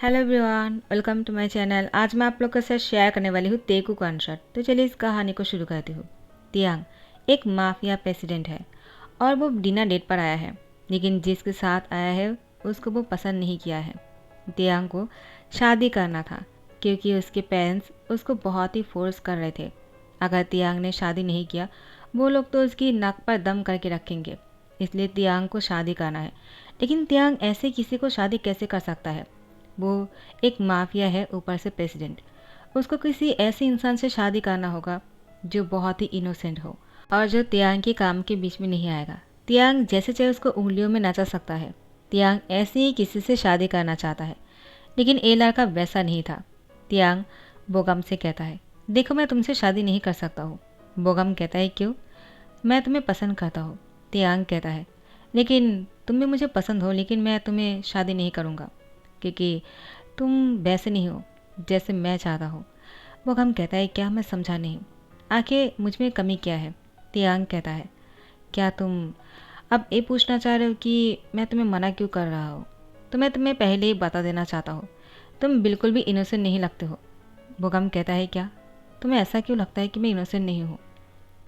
Hello everyone, welcome to my channel. आज मैं आप लोग के साथ शेयर करने वाली हूँ तेकू कॉन्सर्ट। तो चलिए इस कहानी को शुरू करती हूँ। तियांग एक माफिया प्रेसिडेंट है और वो डिनर डेट पर आया है, लेकिन जिसके साथ आया है उसको वो पसंद नहीं किया है। तियांग को शादी करना था क्योंकि उसके पेरेंट्स उसको बहुत ही फोर्स कर रहे थे। अगर तियांग ने शादी नहीं किया वो लोग तो उसकी नाक पर दम करके रखेंगे, इसलिए तियांग को शादी करना है। लेकिन तियांग ऐसे किसी को शादी कैसे कर सकता है? वो एक माफिया है, ऊपर से प्रेसिडेंट। उसको किसी ऐसे इंसान से शादी करना होगा जो बहुत ही इनोसेंट हो और जो तियांग के काम के बीच में नहीं आएगा। तियांग जैसे चाहे उसको उंगलियों में नचा सकता है। तियांग ऐसे ही किसी से शादी करना चाहता है, लेकिन ये लड़का वैसा नहीं था। तियांग बोगम से कहता है, देखो मैं तुमसे शादी नहीं कर सकता हूँ। बोगम कहता है, क्यों? मैं तुम्हें पसंद करता हूँ। तियांग कहता है, लेकिन तुम भी मुझे पसंद हो, लेकिन मैं तुम्हें शादी नहीं करूँगा क्योंकि तुम वैसे नहीं हो जैसे मैं चाहता हूँ। वो गम कहता है, क्या? मैं समझा नहीं। आखिर मुझ में कमी क्या है? तियांग कहता है, क्या तुम अब ये पूछना चाह रहे हो कि मैं तुम्हें मना क्यों कर रहा हूँ? तो मैं तुम्हें पहले ही बता देना चाहता हूँ, तुम बिल्कुल भी इनोसेंट नहीं लगते हो। वो गम कहता है, क्या? तुम्हें ऐसा क्यों लगता है कि मैं इनोसेंट नहीं हूँ?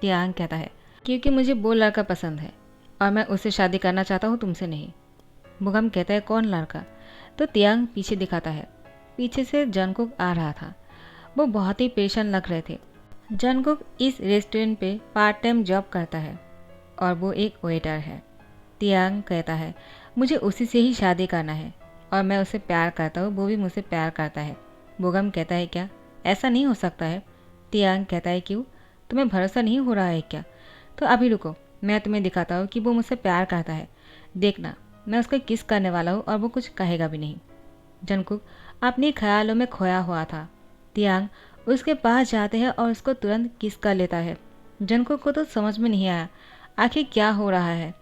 तियांग कहता है, क्योंकि मुझे वो लड़का पसंद है और मैं उससे शादी करना चाहता हूँ, तुमसे नहीं। बुगम कहता है, कौन लड़का? तो तियांग पीछे दिखाता है। पीछे से जंगकुक आ रहा था। वो बहुत ही परेशान लग रहे थे। जंगकुक इस रेस्टोरेंट पे पार्ट टाइम जॉब करता है और वो एक वेटर है। तियांग कहता है, मुझे उसी से ही शादी करना है और मैं उसे प्यार करता हूँ, वो भी मुझसे प्यार करता है। बुगम कहता है, क्या ऐसा नहीं हो सकता है? तियांग कहता है, क्यों? तुम्हें भरोसा नहीं हो रहा है क्या? तो अभी रुको, मैं तुम्हें दिखाता हूँ कि वो मुझसे प्यार करता है। देखना, मैं उसको किस करने वाला हूँ और वो कुछ कहेगा भी नहीं। जंगकुक अपने ख्यालों में खोया हुआ था। तियांग उसके पास जाते हैं और उसको तुरंत किस कर लेता है। जंगकुक को तो समझ में नहीं आया आखिर क्या हो रहा है।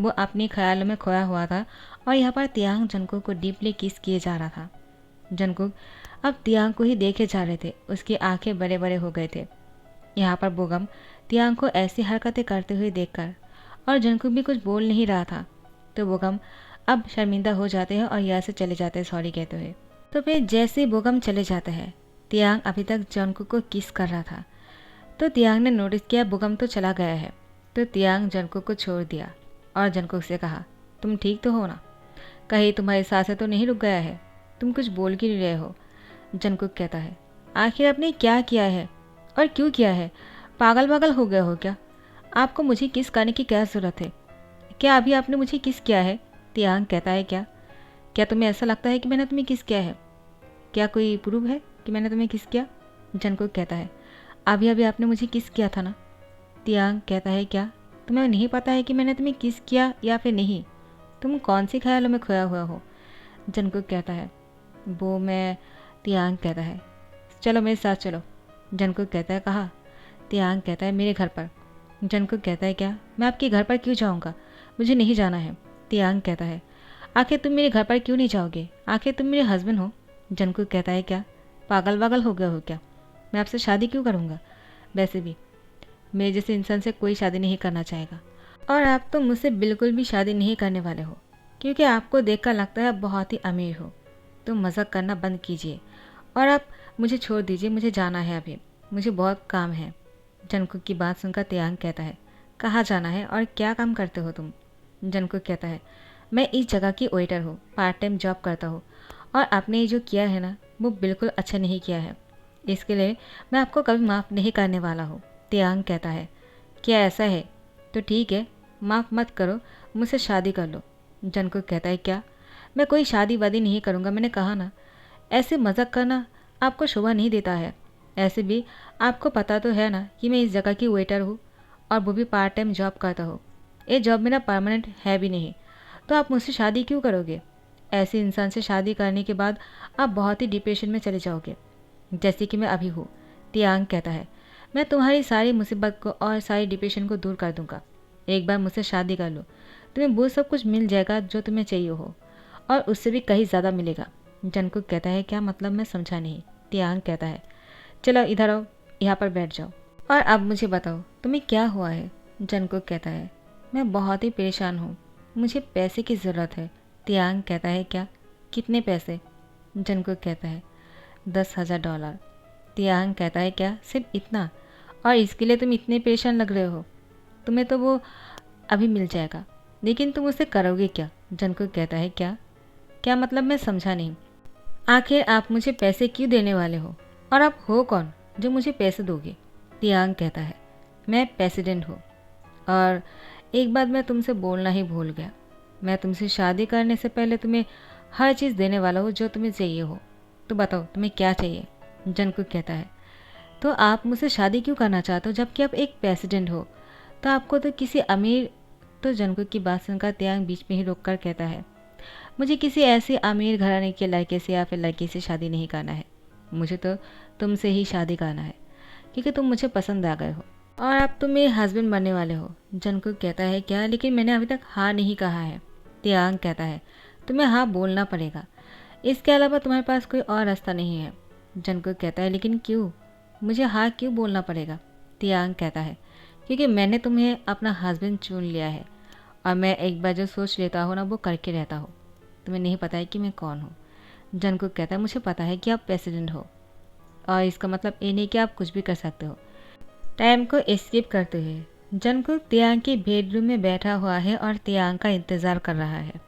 वो अपने ख्यालों में खोया हुआ था और यहाँ पर तियांग जंगकुक को डीपली किस किए जा रहा था। जंगकुक अब तियांग को ही देखे जा रहे थे। उसकी आंखें बड़े बड़े हो गए थे। यहाँ पर बोगम तियांग को ऐसी हरकतें करते हुए देखकर और जंगकुक भी कुछ बोल नहीं रहा था, तो बोगम अब शर्मिंदा हो जाते हैं और यहाँ से चले जाते हैं सॉरी कहते हुए। तो फिर जैसे बोगम चले जाते हैं, तियांग अभी तक जंगकुक को किस कर रहा था। तो तियांग ने नोटिस किया बोगम तो चला गया है। तो तियांग जंगकुक को छोड़ दिया और जंगकुक से कहा, तुम ठीक तो हो ना? कहीं तुम्हारी सांसें तो नहीं रुक गया है? तुम कुछ बोल क्यों नहीं रहे हो? जंगकुक कहता है, आखिर आपने क्या किया है और क्यों किया है? पागल पागल हो गए हो क्या? आपको मुझे किस करने की क्या ज़रूरत है? क्या अभी आपने मुझे किस किया है? तियांग कहता है, क्या क्या तुम्हें ऐसा लगता है कि मैंने तुम्हें किस किया है? क्या कोई प्रूफ है कि मैंने तुम्हें किस किया? जंगकुक कहता है, अभी अभी आपने मुझे किस किया था ना? तियांग कहता है, क्या तुम्हें नहीं पता है कि मैंने तुम्हें किस किया या फिर नहीं? तुम कौन सी ख्यालों में खोया हुआ हो? जंगकुक कहता है, वो मैं। तियांग कहता है, चलो मेरे साथ चलो। जंगकुक कहता है, कहाँ? तियांग कहता है, मेरे घर पर। जंगकुक कहता है, क्या मैं आपके घर पर क्यों जाऊँगा? मुझे नहीं जाना है। तियांग कहता है, आखिर तुम मेरे घर पर क्यों नहीं जाओगे? आखिर तुम मेरे हस्बैंड हो। जंगकुक कहता है, क्या पागल वागल हो गया हो क्या? मैं आपसे शादी क्यों करूँगा? वैसे भी मेरे जैसे इंसान से कोई शादी नहीं करना चाहेगा और आप तो मुझसे बिल्कुल भी शादी नहीं करने वाले हो क्योंकि आपको देखकर लगता है आप बहुत ही अमीर हो। तो मजाक करना बंद कीजिए और आप मुझे छोड़ दीजिए, मुझे जाना है अभी, मुझे बहुत काम है। जंगकुक की बात सुनकर तियांग कहता है, कहाँ जाना है और क्या काम करते हो तुम? जंगकुक कहता है, मैं इस जगह की वेटर हूँ, पार्ट टाइम जॉब करता हूँ और आपने ये जो किया है ना वो बिल्कुल अच्छा नहीं किया है। इसके लिए मैं आपको कभी माफ़ नहीं करने वाला हूँ। तियांग कहता है, क्या ऐसा है? तो ठीक है, माफ़ मत करो, मुझसे शादी कर लो। जंगकुक कहता है, क्या? मैं कोई शादी वादी नहीं करूँगा, मैंने कहा ना। ऐसे मजाक करना आपको शोभा नहीं देता है। ऐसे भी आपको पता तो है ना कि मैं इस जगह की वेटर हूँ और वो भी पार्ट टाइम जॉब करता हूँ। ये जॉब मेरा परमानेंट है भी नहीं, तो आप मुझसे शादी क्यों करोगे? ऐसे इंसान से शादी करने के बाद आप बहुत ही डिप्रेशन में चले जाओगे, जैसे कि मैं अभी हूँ। तियांग कहता है, मैं तुम्हारी सारी मुसीबत को और सारी डिप्रेशन को दूर कर दूंगा। एक बार मुझसे शादी कर लो, तुम्हें वो सब कुछ मिल जाएगा जो तुम्हें चाहिए हो और उससे भी कहीं ज़्यादा मिलेगा। जंगकुक कहता है, क्या मतलब? मैं समझा नहीं। तियांग कहता है, चलो इधर आओ, यहाँ पर बैठ जाओ और अब मुझे बताओ तुम्हें क्या हुआ है? जंगकुक कहता है, मैं बहुत ही परेशान हूँ, मुझे पैसे की ज़रूरत है। तियांग कहता है, क्या? कितने पैसे? जंगकुक कहता है $10,000। तियांग कहता है क्या सिर्फ इतना, और इसके लिए तुम इतने परेशान लग रहे हो? तुम्हें तो वो अभी मिल जाएगा, लेकिन तुम उसे करोगे क्या? जंगकुक कहता है क्या क्या मतलब, मैं समझा नहीं। आखिर आप मुझे पैसे क्यों देने वाले हो, और आप हो कौन जो मुझे पैसे दोगे? तियांग कहता है मैं प्रेसिडेंट हूँ, और एक बात मैं तुमसे बोलना ही भूल गया, मैं तुमसे शादी करने से पहले तुम्हें हर चीज़ देने वाला हूँ जो तुम्हें चाहिए हो। तो बताओ तुम्हें क्या चाहिए? जंगकुक कहता है तो आप मुझसे शादी क्यों करना चाहते हो जबकि आप एक प्रेसिडेंट हो? तो आपको तो किसी अमीर तो जंगकुक की बात सुनकर तियांग बीच में ही रोक कर कहता है मुझे किसी ऐसे अमीर घराने के लड़के से या फिर लड़की से शादी नहीं करना है, मुझे तो तुमसे ही शादी करना है क्योंकि तुम मुझे पसंद आ गए हो और अब तुम मेरे हस्बैंड बनने वाले हो। जंगकुक कहता है क्या, लेकिन मैंने अभी तक हाँ नहीं कहा है। तियांग कहता है तुम्हें हाँ बोलना पड़ेगा, इसके अलावा तुम्हारे पास कोई और रास्ता नहीं है। जंगकुक कहता है लेकिन क्यों, मुझे हाँ क्यों बोलना पड़ेगा? तियांग कहता है क्योंकि मैंने तुम्हें अपना हस्बैंड चुन लिया है, और मैं एक बार जो सोच लेता हूँ ना वो करके रहता हूँ। तुम्हें नहीं पता है कि मैं कौन हूँ। जंगकुक कहता है मुझे पता है कि आप प्रेसिडेंट हो, और इसका मतलब ये नहीं कि आप कुछ भी कर सकते हो। टाइम को स्किप करते हुए जंगकुक तियांग के बेडरूम में बैठा हुआ है और तियांग का इंतज़ार कर रहा है।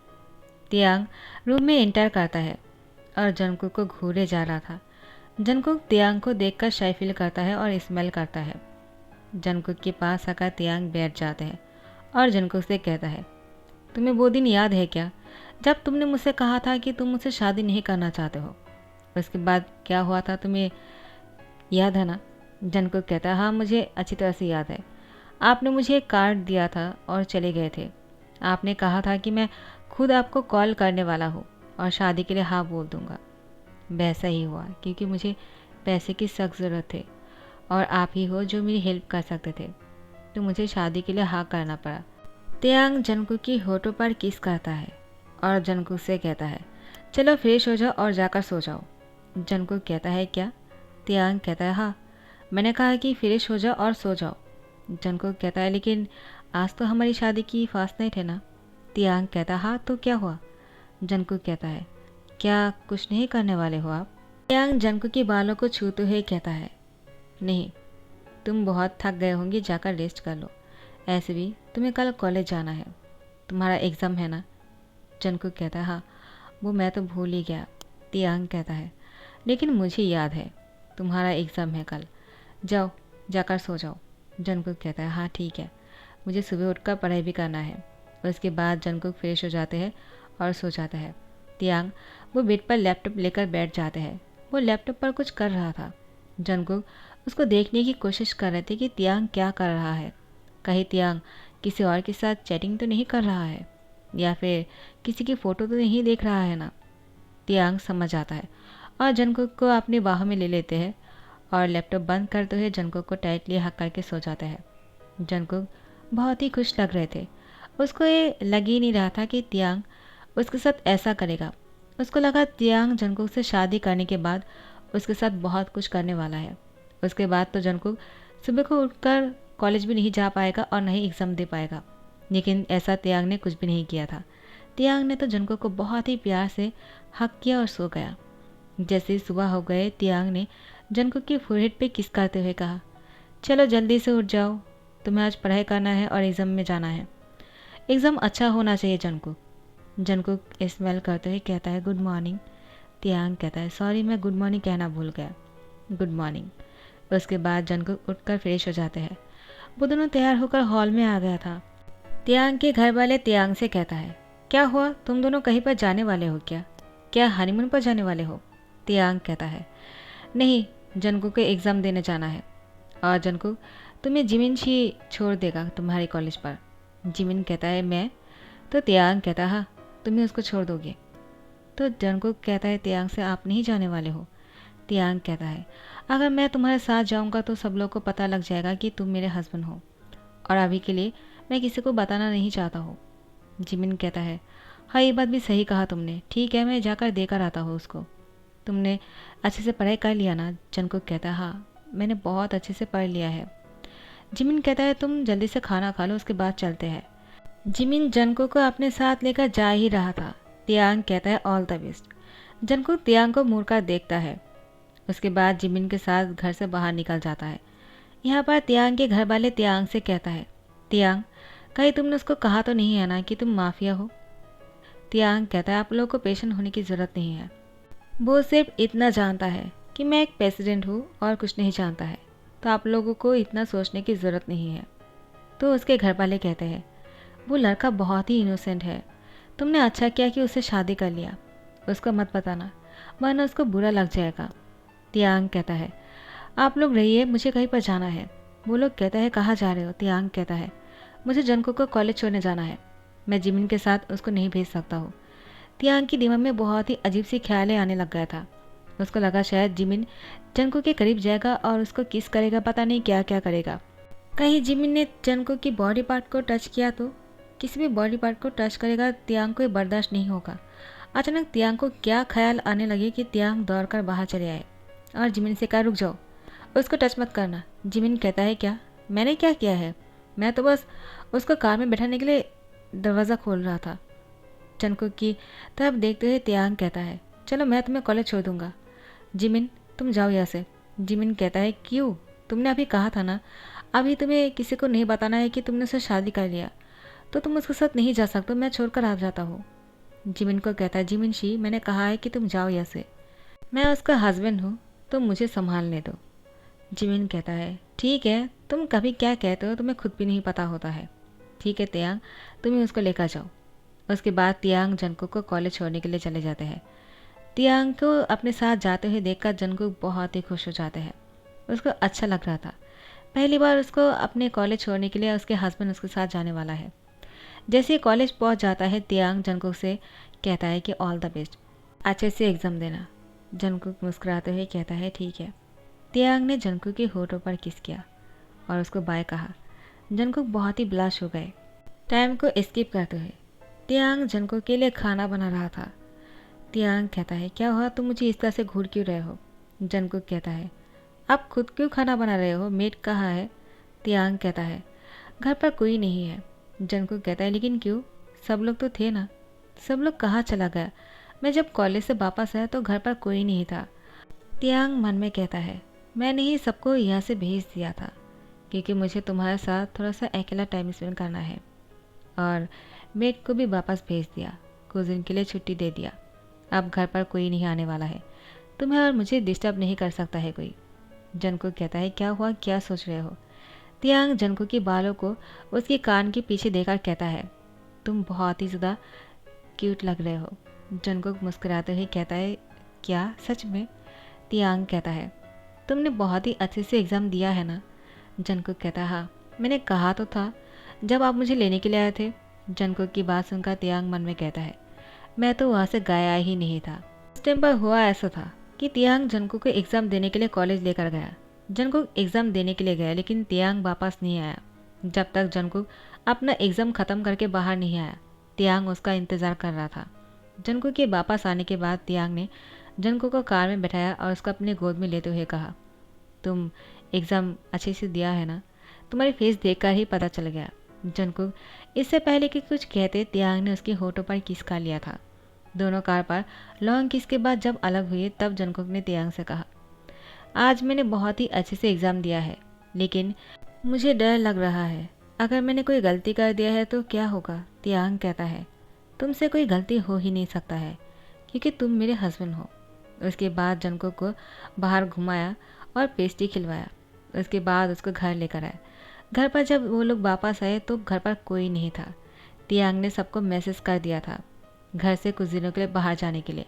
तियांग रूम में एंटर करता है और जंगकुक को घूरे जा रहा था। जंगकुक तियांग को देखकर शाय फील करता है और स्मेल करता है। जंगकुक के पास आकर तियांग बैठ जाते हैं और जंगकुक से कहता है तुम्हें वो दिन याद है क्या जब तुमने मुझसे कहा था कि तुम मुझसे शादी नहीं करना चाहते हो? उसके बाद क्या हुआ था तुम्हें याद है ना? जंगकुक कहता है हाँ मुझे अच्छी तरह से याद है। आपने मुझे एक कार्ड दिया था और चले गए थे। आपने कहा था कि मैं खुद आपको कॉल करने वाला हूँ और शादी के लिए हाँ बोल दूँगा। वैसा ही हुआ क्योंकि मुझे पैसे की सख्त ज़रूरत थी और आप ही हो जो मेरी हेल्प कर सकते थे, तो मुझे शादी के लिए हाँ करना पड़ा। तियांग जंगकुक की होठों पर किस करता है और जंगकुक से कहता है चलो फ्रेश हो जाओ और जाकर सो जाओ। जंगकुक कहता है क्या? तियांग कहता है हाँ, मैंने कहा कि फ्रेश हो जाओ और सो जाओ। जंगकुक कहता है लेकिन आज तो हमारी शादी की फास्ट नाइट है ना? तियांग कहता है हाँ तो क्या हुआ? जंगकुक कहता है क्या कुछ नहीं करने वाले हो आप? तियांग जंगकुक के बालों को छूते हुए कहता है नहीं, तुम बहुत थक गए होंगे, जाकर रेस्ट कर लो, ऐसे भी तुम्हें कल कॉलेज जाना है, तुम्हारा एग्ज़ाम है ना? जंगकुक कहता है हाँ, वो मैं तो भूल ही गया। तियांग कहता है लेकिन मुझे याद है तुम्हारा एग्ज़ाम है कल, जाओ जाकर सो जाओ। जंगकुक कहता है हाँ ठीक है, मुझे सुबह उठकर पढ़ाई भी करना है। उसके बाद जंगकुक फ्रेश हो जाते हैं और सो जाता है। तियांग वो बेड पर लैपटॉप लेकर बैठ जाते हैं। वो लैपटॉप पर कुछ कर रहा था। जंगकुक उसको देखने की कोशिश कर रहे थे कि तियांग क्या कर रहा है। कहीं तियांग किसी और के साथ चैटिंग तो नहीं कर रहा है, या फिर किसी की फ़ोटो तो नहीं देख रहा है ना? तियांग समझ आता है और जंगकुक को अपनी बाहों में ले लेते हैं और लैपटॉप बंद करते हुए जंगकुक को टाइटली हक करके सो जाते हैं। जंगकुक बहुत ही खुश लग रहे थे। उसको ये लग ही नहीं रहा था कि तियांग उसके साथ ऐसा करेगा। उसको लगा तियांग जंगकुक से शादी करने के बाद उसके साथ बहुत कुछ करने वाला है। उसके बाद तो जंगकुक सुबह को उठकर कॉलेज भी नहीं जा पाएगा और नहीं एग्ज़ाम दे पाएगा। लेकिन ऐसा तियांग ने कुछ भी नहीं किया था। तियांग ने तो जंगकुक को बहुत ही प्यार से हक किया और सो गया। जैसे ही सुबह हो गए, तियांग ने जंगकुक की फोरहेड पे किस करते हुए कहा चलो जल्दी से उठ जाओ, तुम्हें आज पढ़ाई करना है और एग्ज़ाम में जाना है। एग्ज़ाम अच्छा होना चाहिए जंगकुक। जंगकुक स्मेल करते हुए कहता है गुड मॉर्निंग। तियांग कहता है सॉरी, मैं गुड मॉर्निंग कहना भूल गया, गुड मॉर्निंग। उसके बाद जंगकुक उठकर फ्रेश हो जाते हैं। वो दोनों तैयार होकर हॉल में आ गया था। तियांग के घर वाले तियांग से कहता है क्या हुआ, तुम दोनों कहीं पर जाने वाले हो क्या? क्या हनीमून पर जाने वाले हो? तियांग कहता है नहीं, जंगकुक को एग्ज़ाम देने जाना है और जंगकुक तुम्हें जिमिन ही छोड़ देगा तुम्हारे कॉलेज पर। जिमिन कहता है मैं? तो तियांग कहता है हाँ, तुम्हें उसको छोड़ दोगे? तो जंगकुक कहता है तियांग से आप नहीं जाने वाले हो? तियांग कहता है अगर मैं तुम्हारे साथ जाऊंगा तो सब लोग को पता लग जाएगा कि तुम मेरे हस्बैंड हो, और अभी के लिए मैं किसी को बताना नहीं चाहता हूँ। जिमिन कहता है हाँ ये बात भी सही कहा तुमने, ठीक है मैं जाकर देकर आता हूँ उसको। तुमने अच्छे से पढ़ाई कर लिया ना? जंगकुक कहता है हाँ, मैंने बहुत अच्छे से पढ़ लिया है। जिमिन कहता है तुम जल्दी से खाना खा लो, उसके बाद चलते हैं। जिमिन जंगकुक को अपने साथ लेकर जा ही रहा था। तियांग कहता है ऑल द बेस्ट। जंकुक तियांग को मुड़कर देखता है। उसके बाद जिमिन के साथ घर से बाहर निकल जाता है। यहाँ पर तियांग के घर वाले तियांग से कहता है, तियांग, कहीं तुमने उसको कहा तो नहीं है ना कि तुम माफिया हो? तियांग कहता है, आप लोगों को पेशेंट होने की ज़रूरत नहीं है। वो सिर्फ इतना जानता है कि मैं एक प्रेसिडेंट हूँ और कुछ नहीं जानता है, तो आप लोगों को इतना सोचने की ज़रूरत नहीं है। तो उसके घर वाले कहते हैं, वो लड़का बहुत ही इनोसेंट है, तुमने अच्छा किया कि उससे शादी कर लिया। उसको मत बताना, वरना उसको बुरा लग जाएगा। तियांग कहता है, आप लोग रहिए, मुझे कहीं पर जाना है। वो लोग कहता है, कहाँ जा रहे हो? तियांग कहता है, मुझे जंकुक को कॉलेज छोड़ने जाना है, मैं जिमिन के साथ उसको नहीं भेज सकता हूँ। तियांग की दिमाग में बहुत ही अजीब सी ख्यालें आने लग गया था। उसको लगा शायद जिमिन जंकुक के करीब जाएगा और उसको किस करेगा, पता नहीं क्या क्या करेगा। कहीं जिमिन ने जंकुक की बॉडी पार्ट को टच किया तो? किसी भी बॉडी पार्ट को टच करेगा तियांग को ये बर्दाश्त नहीं होगा। अचानक तियांग को क्या ख्याल आने लगे कि तियांग दौड़कर बाहर चले आए और जिमिन से कहा, रुक जाओ, उसको टच मत करना। जिमिन कहता है, क्या? मैंने क्या किया है? मैं तो बस उसको कार में बैठाने के लिए दरवाज़ा खोल रहा था। जंकुक की तरफ देखते हुए तियांग कहता है, चलो मैं तुम्हें कॉलेज छोड़ दूंगा। जिमिन, तुम जाओ यहाँ से। जिमिन कहता है, क्यों? तुमने अभी कहा था ना, अभी तुम्हें किसी को नहीं बताना है कि तुमने उससे शादी कर लिया, तो तुम उसके साथ नहीं जा सकते, मैं छोड़कर आ जाता हूँ। जिमिन को कहता है, जिमिन शी, मैंने कहा है कि तुम जाओ यहाँ से, मैं उसका हस्बैंड हूँ, तो मुझे संभालने दो। जिमिन कहता है, ठीक है, तुम कभी क्या कहते हो तुम्हें खुद भी नहीं पता होता है। ठीक है तियांग, तुम ही उसको लेकर जाओ। उसके बाद तियांग जंकुक को कॉलेज छोड़ने के लिए चले जाते हैं। तियांग को अपने साथ जाते हुए देखकर जंकुक बहुत ही खुश हो जाते हैं। उसको अच्छा लग रहा था, पहली बार उसको अपने कॉलेज छोड़ने के लिए उसके हस्बैंड उसके साथ जाने वाला है। जैसे ही कॉलेज पहुंच जाता है, तियांग जंकुक से कहता है कि ऑल द बेस्ट, अच्छे से एग्ज़ाम देना। जंकुक मुस्कुराते हुए कहता है, ठीक है। तियांग ने जंकुक के होठों पर किस किया और उसको बाय कहा। जंकुक बहुत ही ब्लश हो गए। टाइम को स्किप करते हुए तियांग जंकुक के लिए खाना बना रहा था। तियांग कहता है, क्या हुआ, तुम मुझे इस तरह से घूर क्यों रहे हो? जंकुक कहता है, आप खुद क्यों खाना बना रहे हो, मेड कहाँ है? तियांग कहता है, घर पर कोई नहीं है। जंकुक कहता है, लेकिन क्यों, सब लोग तो थे ना। सब लोग कहाँ चला गया? मैं जब कॉलेज से वापस आया तो घर पर कोई नहीं था। तियांग मन में कहता है, मैंने ही सबको यहाँ से भेज दिया था क्योंकि मुझे तुम्हारे साथ थोड़ा सा अकेला टाइम स्पेंड करना है, और मेड को भी वापस भेज दिया, कुछ दिन के लिए छुट्टी दे दिया। अब घर पर कोई नहीं आने वाला है, तुम्हें और मुझे डिस्टर्ब नहीं कर सकता है कोई। जंकुक कहता है, क्या हुआ, क्या सोच रहे हो? तियांग जंकुक के बालों को उसके कान के पीछे देखकर कहता है, तुम बहुत ही ज़्यादा क्यूट लग रहे हो। जंकुक मुस्कुराते हुए कहता है, क्या सच में? तियांग कहता है, तुमने बहुत ही अच्छे से एग्ज़ाम दिया है ना? जंकुक कहता है, हाँ, मैंने कहा तो था जब आप मुझे लेने के लिए आए थे। जंकुक की बात सुनकर तियांग मन में कहता है, मैं तो वहाँ से गया ही नहीं था। उस टाइम पर हुआ ऐसा था कि तियांग जंकुक को एग्ज़ाम देने के लिए कॉलेज लेकर गया। जंकुक एग्ज़ाम देने के लिए गया, लेकिन तियांग वापस नहीं आया। जब तक जंकुक अपना एग्ज़ाम ख़त्म करके बाहर नहीं आया, तियांग उसका इंतज़ार कर रहा था। जंकुक के वापस आने के बाद तियांग ने जंकुक को कार में बैठाया और उसको अपने गोद में लेते हुए कहा, तुम एग्ज़ाम अच्छे से दिया है ना? तुम्हारी फेस देखकर ही पता चल गया। जंकुक इससे पहले कि कुछ कहते, तियांग ने उसके होठों पर किस कर लिया था। दोनों कार पर लॉन्ग किस के बाद जब अलग हुए, तब जंकुक ने तियांग से कहा, आज मैंने बहुत ही अच्छे से एग्ज़ाम दिया है, लेकिन मुझे डर लग रहा है, अगर मैंने कोई गलती कर दिया है तो क्या होगा? तियांग कहता है, तुमसे कोई गलती हो ही नहीं सकता है क्योंकि तुम मेरे हस्बैंड हो। उसके बाद जंकुक को बाहर घुमाया और पेस्ट्री खिलवाया। उसके बाद उसको घर लेकर आया। घर पर जब वो लोग वापस आए तो घर पर कोई नहीं था। तियांग ने सबको मैसेज कर दिया था घर से कुछ दिनों के लिए बाहर जाने के लिए,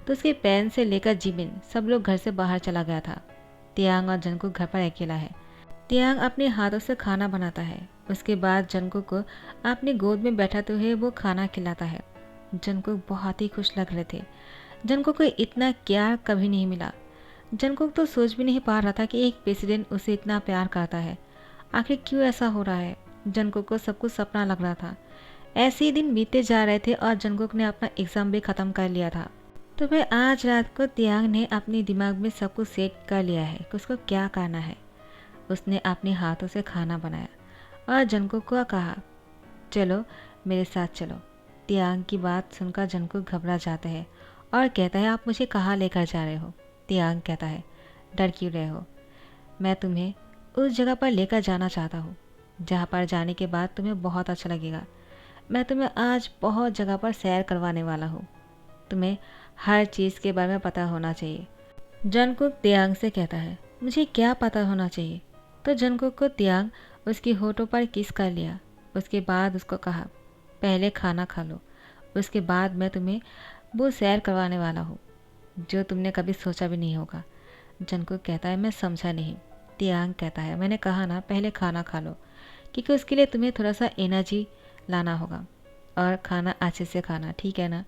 तो उसके पैन से लेकर जिमिन सब लोग घर से बाहर चला गया था। तियांग और जंकुक घर पर अकेला है। तियांग अपने हाथों से खाना बनाता है। उसके बाद जंकुक को अपनी गोद में बैठाते हुए वो खाना खिलाता है। जंकुक बहुत ही खुश लग रहे थे। जंकुक को इतना प्यार कभी नहीं मिला। जंकुक तो सोच भी नहीं पा रहा था कि एक प्रेसिडेंट उसे इतना प्यार करता है। आखिर क्यों ऐसा हो रहा है? जंकुक को सब कुछ सपना लग रहा था। ऐसे ही दिन बीते जा रहे थे और जंकुक ने अपना एग्ज़ाम भी ख़त्म कर लिया था। तो फिर आज रात को तियांग ने अपने दिमाग में सब कुछ सेट कर लिया है कि उसको क्या करना है। उसने अपने हाथों से खाना बनाया और जंकुक को कहा, चलो मेरे साथ चलो। तियांग की बात सुनकर जंकुक घबरा जाते हैं और कहता है आप मुझे कहाँ लेकर जा रहे हो। तियांग कहता है डर क्यों रहे हो, मैं तुम्हें उस जगह पर लेकर जाना चाहता हूँ जहाँ पर जाने के बाद तुम्हें बहुत अच्छा लगेगा। मैं तुम्हें आज बहुत जगह पर सैर करवाने वाला हूँ, तुम्हें हर चीज़ के बारे में पता होना चाहिए। जंगकुक तियांग से कहता है मुझे क्या पता होना चाहिए। तो जंगकुक को तियांग उसकी होठों पर किस कर लिया। उसके बाद उसको कहा पहले खाना खा लो, उसके बाद मैं तुम्हें वो सैर करवाने वाला हूँ जो तुमने कभी सोचा भी नहीं होगा। जंगकुक कहता है मैं समझा नहीं। तियांग कहता है मैंने कहा ना पहले खाना खा लो, क्योंकि उसके लिए तुम्हें थोड़ा सा एनर्जी लाना होगा और खाना अच्छे से खाना, ठीक है ना,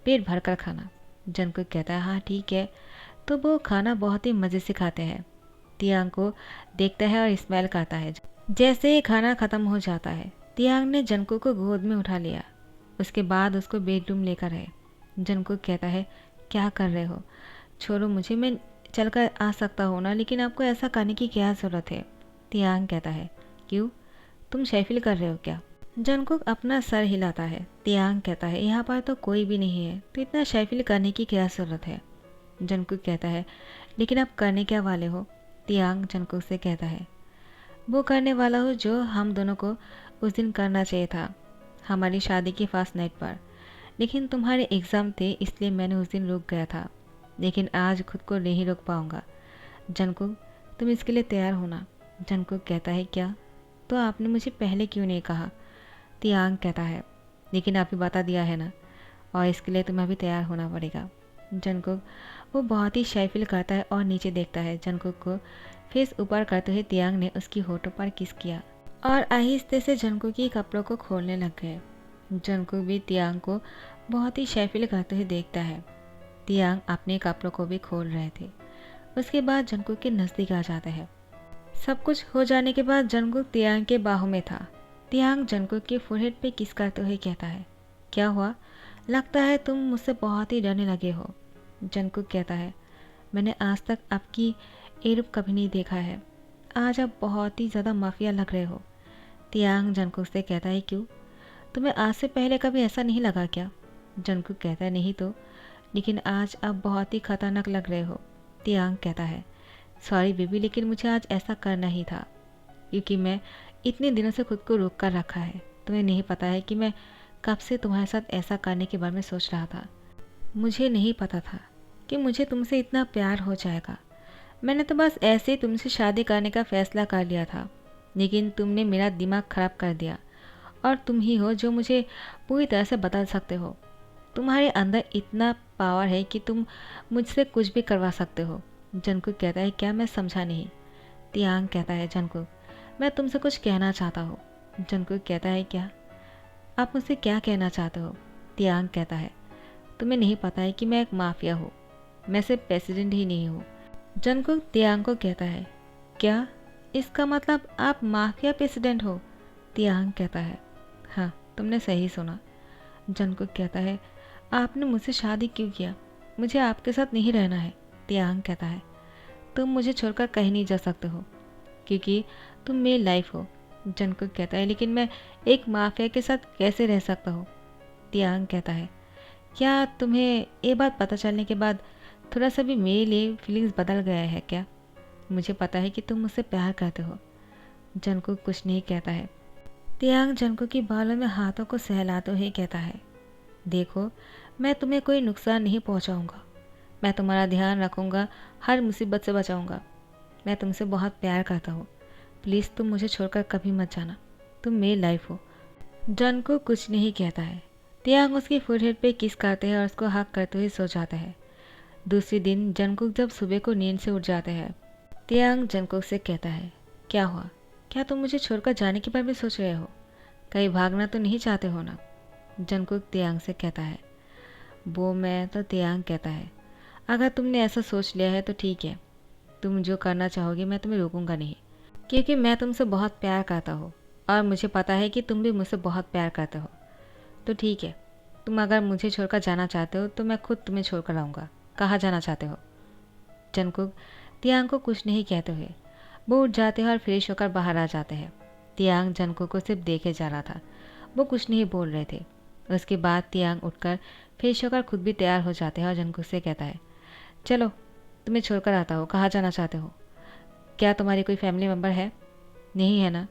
पेट भर कर खाना। जंगकुक कहता है हाँ ठीक है। तो वो खाना बहुत ही मज़े से खाते हैं। तियांग को देखता है और स्माइल करता है। जैसे ही खाना ख़त्म हो जाता है तियांग ने जंगकुक को गोद में उठा लिया। उसके बाद उसको बेडरूम लेकर आए। जंगकुक कहता है क्या कर रहे हो, छोड़ो मुझे, मैं चलकर आ सकता हूँ ना, लेकिन आपको ऐसा करने की क्या ज़रूरत है। तियांग कहता है क्यों, तुम शैफिल कर रहे हो क्या। जंगकुक अपना सर हिलाता है। तियांग कहता है यहाँ पर तो कोई भी नहीं है, तो इतना शैफिल करने की क्या ज़रूरत है। जंगकुक कहता है लेकिन आप करने क्या वाले हो। तियांग जंगकुक से कहता है वो करने वाला हो जो हम दोनों को उस दिन करना चाहिए था, हमारी शादी की फर्स्ट नाइट पर, लेकिन तुम्हारे एग्ज़ाम थे इसलिए मैंने उस दिन रुक गया था, लेकिन आज खुद को नहीं रोक पाऊँगा। जंगकुक तुम इसके लिए तैयार होना। जंगकुक कहता है क्या, तो आपने मुझे पहले क्यों नहीं कहा। तियांग कहता है लेकिन अभी बता दिया है ना, और इसके लिए तुम्हें अभी तैयार होना पड़ेगा। जंगकुक वो बहुत ही शाय फील करता है और नीचे देखता है। जंगकुक को फेस ऊपर करते हुए तियांग ने उसकी होठों पर किस किया और आहिस्ते से जंगकुक के कपड़ों को खोलने लग गए। जंगकुक भी तियांग को बहुत ही शाय फील करते हुए देखता है। तियांग अपने कपड़ों को भी खोल रहे थे। उसके बाद जंगकुक के नज़दीक आ जाते हैं। सब कुछ हो जाने के बाद जंगकुक तियांग के बाहों में था। तियांग जंगकुक के फोरहेड पे किस करते हुए कहता है क्या हुआ, लगता है तुम मुझसे बहुत ही डरने लगे हो। जंगकुक कहता है मैंने आज तक आपकी एरुप कभी नहीं देखा है, आज आप बहुत ही ज़्यादा माफिया लग रहे हो। तियांग जंगकुक से कहता है क्यों, तुम्हें आज से पहले कभी ऐसा नहीं लगा क्या। जंगकुक कहता है नहीं तो, लेकिन आज आप बहुत ही खतरनाक लग रहे हो। तियांग कहता है सॉरी बेबी, लेकिन मुझे आज ऐसा करना ही था, क्योंकि मैं इतने दिनों से खुद को रोक कर रखा है। तुम्हें नहीं पता है कि मैं कब से तुम्हारे साथ ऐसा करने के बारे में सोच रहा था। मुझे नहीं पता था कि मुझे तुमसे इतना प्यार हो जाएगा। मैंने तो बस ऐसे ही तुमसे शादी करने का फ़ैसला कर लिया था, लेकिन तुमने मेरा दिमाग ख़राब कर दिया, और तुम ही हो जो मुझे पूरी तरह से बदल सकते हो। तुम्हारे अंदर इतना पावर है कि तुम मुझसे कुछ भी करवा सकते हो। जंगकुक कहता है क्या, मैं समझा नहीं। तियांग कहता है जंगकुक मैं तुमसे कुछ कहना चाहता हूँ। जंगकुक कहता है क्या, आप मुझसे क्या कहना चाहते हो। तियांग कहता है तुम्हें नहीं पता है कि मैं एक माफिया हूँ, मैं सिर्फ प्रेसिडेंट ही नहीं हूँ। जंगकुक तियांग को कहता है क्या, इसका मतलब आप माफिया प्रेसिडेंट हो। तियांग कहता है हाँ तुमने सही सुना। जंगकुक कहता है आपने मुझसे शादी क्यों किया, मुझे आपके साथ नहीं रहना है। तियांग कहता है तुम मुझे छोड़कर कहीं नहीं जा सकते हो, क्योंकि तुम मेरी लाइफ हो। जंगकुक कहता है लेकिन मैं एक माफिया के साथ कैसे रह सकता हूँ। तियांग कहता है क्या तुम्हें ये बात पता चलने के बाद थोड़ा सा भी मेरे लिए फीलिंग्स बदल गया है क्या। मुझे पता है कि तुम मुझसे प्यार करते हो। जंगकुक कुछ नहीं कहता है। तियांग जंगकुक की बालों में हाथों को सहलाते हुए कहता है देखो, मैं तुम्हें कोई नुकसान नहीं पहुंचाऊंगा, मैं तुम्हारा ध्यान रखूंगा, हर मुसीबत से बचाऊंगा। मैं तुमसे बहुत प्यार करता हूँ, प्लीज़ तुम मुझे छोड़कर कभी मत जाना, तुम मेरी लाइफ हो। जंगकुक कुछ नहीं कहता है। तियांग उसकी फोरहेड पे किस करते हैं और उसको हक करते हुए सो जाता है। दूसरे दिन जंगकुक जब सुबह को नींद से उठ जाते हैं, तियांग जंगकुक से कहता है क्या हुआ, क्या तुम मुझे छोड़कर जाने के बारे में सोच रहे हो, कहीं भागना तो नहीं चाहते हो ना। जंगकुक तियांग से कहता है वो मैं तो। तियांग कहता है अगर तुमने ऐसा सोच लिया है तो ठीक है, तुम जो करना चाहोगे मैं तुम्हें रोकूंगा नहीं, क्योंकि मैं तुमसे बहुत प्यार करता हूँ और मुझे पता है कि तुम भी मुझसे बहुत प्यार करते हो। तो ठीक है, तुम अगर मुझे छोड़कर जाना चाहते हो तो मैं खुद तुम्हें छोड़कर आऊँगा। कहाँ जाना चाहते हो। जंगकुक तियांग को कुछ नहीं कहते हुए वो उठ जाते हैं और फ्रेश होकर बाहर आ जाते हैं। तियांग जंगकुक को सिर्फ देखे जा रहा था, वो कुछ नहीं बोल रहे थे। उसके बाद तियांग उठकर फिर शोकर खुद भी तैयार हो जाते हैं और जंगकुक से कहता है, चलो तुम्हें छोड़कर आता हो, कहाँ जाना चाहते हो? क्या तुम्हारी कोई फैमिली मेम्बर है? नहीं है ना?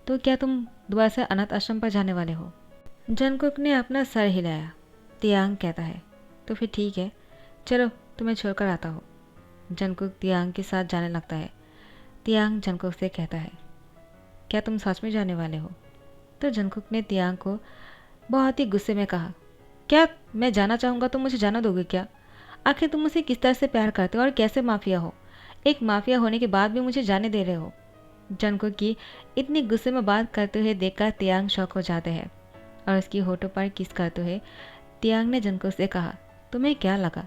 तो क्या तुम दोबारा से अनाथ आश्रम पर जाने वाले हो? जंगकुक ने अपना सर हिलाया। तियांग कहता है, तो फिर ठीक है, चलो तुम्हें छोड़कर आता हो। जंगकुक तियांग के साथ जाने लगता है। तियांग जंगकुक से कहता है, क्या तुम सच में जाने वाले हो? तो जंगकुक ने तियांग को बहुत ही गुस्से में कहा, क्या मैं जाना चाहूँगा तो मुझे जाना दोगे क्या? आखिर तुम मुझसे किस तरह से प्यार करते हो और कैसे माफिया हो? एक माफिया होने के बाद भी मुझे जाने दे रहे हो? जंगकुक की इतनी गुस्से में बात करते हुए देखकर तियांग शॉक हो जाते हैं और उसकी होठों पर किस करते हुए तियांग ने जंगकुक से कहा, तुम्हें क्या लगा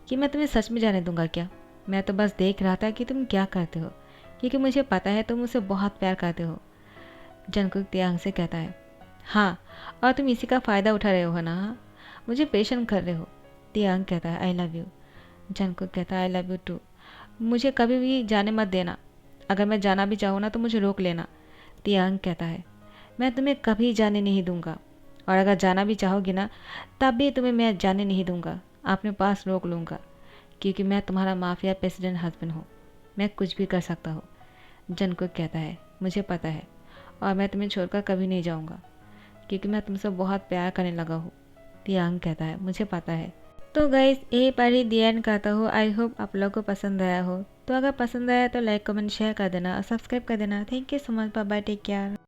कि मैं तुम्हें सच में जाने दूंगा क्या? मैं तो बस देख रहा था कि तुम क्या करते हो, क्योंकि मुझे पता है तुम मुझसे बहुत प्यार करते हो। जंगकुक तियांग से कहता है, हाँ, और तुम इसी का फ़ायदा उठा रहे हो ना? हाँ, मुझे परेशान कर रहे हो। तियांग कहता है, आई लव यू। जंगकुक कहता है, आई लव यू टू। मुझे कभी भी जाने मत देना। अगर मैं जाना भी चाहूँ ना तो मुझे रोक लेना। तियांग कहता है, मैं तुम्हें कभी जाने नहीं दूंगा, और अगर जाना भी चाहोगी ना तब भी तुम्हें मैं जाने नहीं दूंगा, अपने पास रोक लूँगा, क्योंकि मैं तुम्हारा माफिया प्रेसिडेंट हस्बैंड हूँ। मैं कुछ भी कर सकता हूँ। जंगकुक कहता है, मुझे पता है, और मैं तुम्हें छोड़कर कभी नहीं जाऊँगा, क्योंकि मैं तुमसे बहुत प्यार करने लगा हूँ। तियांग कहता है, मुझे पता है। तो गाइस, यही पर ही दी एंड करता हूँ। आई होप आप लोगों को पसंद आया हो। तो अगर पसंद आया तो लाइक कमेंट शेयर कर देना और सब्सक्राइब कर देना। Thank you so much. Bye bye, take care.